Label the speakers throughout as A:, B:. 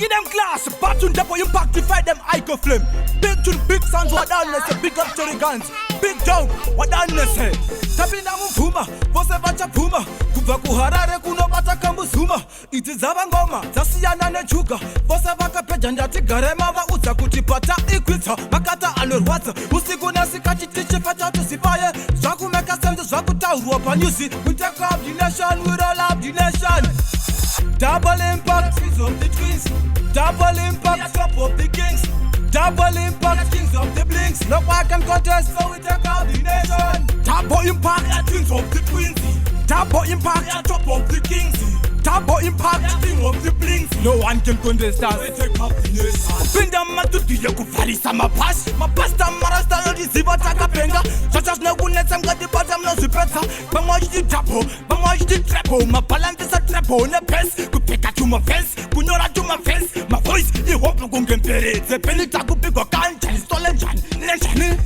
A: Give them class, Batun Depot Impact, defy them Ico Flame. Big tune, big sounds, what done say, big up to the guns. Big jump, what done say. Tapina Mufuma, Vose Bacha Puma, Kuvaku Harare Kuno Bata Kambusuma. It is Zavangoma, Zasiana Nechuka, Vose Baka Pejanda Tigarema, Uta Kutipata, Equita, Makata and Urwata, Usiguna Sikachi Tichi Pata to Sipaya, Zaku Makasan, Zakuta, Ruapanusi, we take up the nation, we roll up the nation. Double impact, kings of the twins. Double impact, top of the kings. Double impact, kings of the blinks. No one can contest, so we take out the nation. Double impact, kings of the twins. Double impact, top of the kings. Double impact, king of the blinks. No one can contest us, we take out the nation. Pinda matuti yoku farisa mapas. Mapasta marasta no disiva takapenga. Such as no goodness, I'm got the bottom no suppressor. Bangwash the tapo, bangwash the trapo. My balance is a trapo, ne pes. Ku pick to my face, kunyora to my face. My voice, you hope you gon' get it. The penny taku pick a can, stolen jan, legend.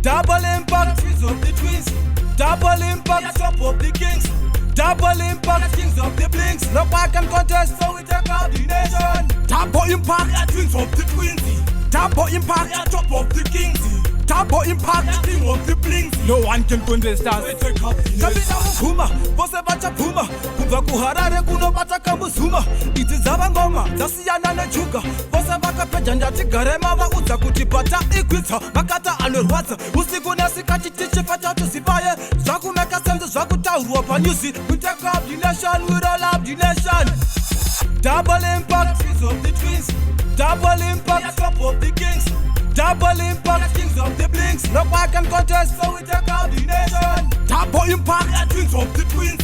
A: Double impact, kings of the twins. Double impact, top of the kings. Double impact, kings of the blinks. No one can contest, so we take out the nation. Double impact, kings of the twins. Double impact, top of the kings. Double impact, king of the blinks. No one can contest us. We take out the nation. Puma, Vose Bacha Puma, Kuvaku Harare Kuno Bata Kambusuma. It is Zavangoma, Zasiana Nechuka, Vose Baka Pejanda Tigarema, Uta Kutipata, Equita, Makata and Urwata, Usiguna Sikachi Tichi Pata to Sipaya, Zaku Makasan, Zakuta, Ruapanusi. We take up the nation, we roll up the nation. Double impact, kings of the twins. Double impact, top of the kings. Double impact, kings of the blinks. No one can contest, so we take out the nation. Double impact, kings of the twins.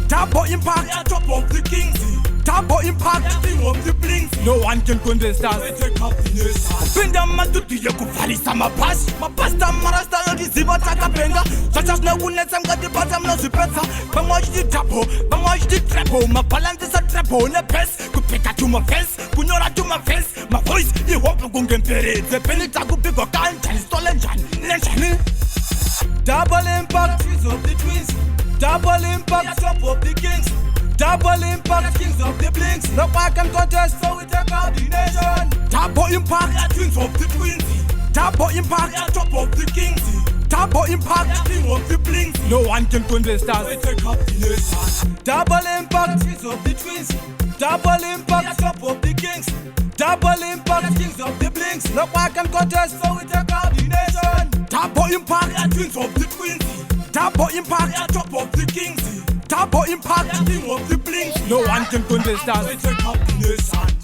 A: Double impact, top of the kings. Double impact, king of the blinks. No one can contest us, we take out the nation. Pinda matuti yoku farisa mapas. Mapasta marasta no disiva takapenga. Such as no goodness, I'm got the bottom no suppressor. Bangwash the tapo, bangwash the trapo. My balance is a trapo, ne pes. Ku pick to my face, kunyora to my face. My voice, you hope you gon' get it. The penny taku pick a can, stolen jan, legend. Double impact, kings of the twins. Double impact, top of the kings. Double impact, kings of the blinks. No one can contest, so we take out the nation. Double impact, kings of the twins. Double impact, top of the kings. Double impact, king of the blinks. No one can contest us, we take out the nation. Double impact, kings of the twins. Double impact, top of the kings. Double impact, kings of the blinks. No one can contest, so we take out the nation. Double impact, kings of the twins. Double impact, top of the kings. Double impact, king of the blinks. No one can contest us, we take out the nation.